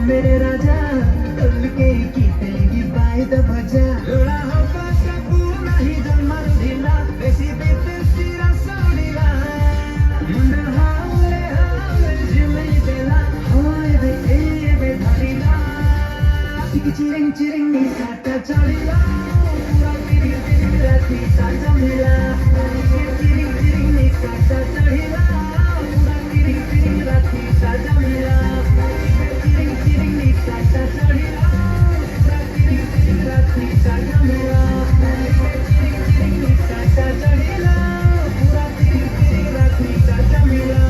मेरे राजा तुल के कीतेगी बायद भजा लोड़ा होगा सकू नहीं जन्मर ढिला बेसी बेते सिरा सोडीला मुंडा हावले जिमई देला होय बे धरिला चिरिंग चिरिंग नी साटा चढ़िला पूरा तेरी तेरी राती साजा मिला चिरिंग चिरिंग नी साटा चढ़िला पूरा तेरी तेरी राती साजा मिला चिरिंग चिरिंग नी साटा चढ़िला पूरा तेरी तेरी राती साजा मिला चिरिंग चिरिंग नी साटा चढ़िला पूरा तेरी तेरी राती साजा मिला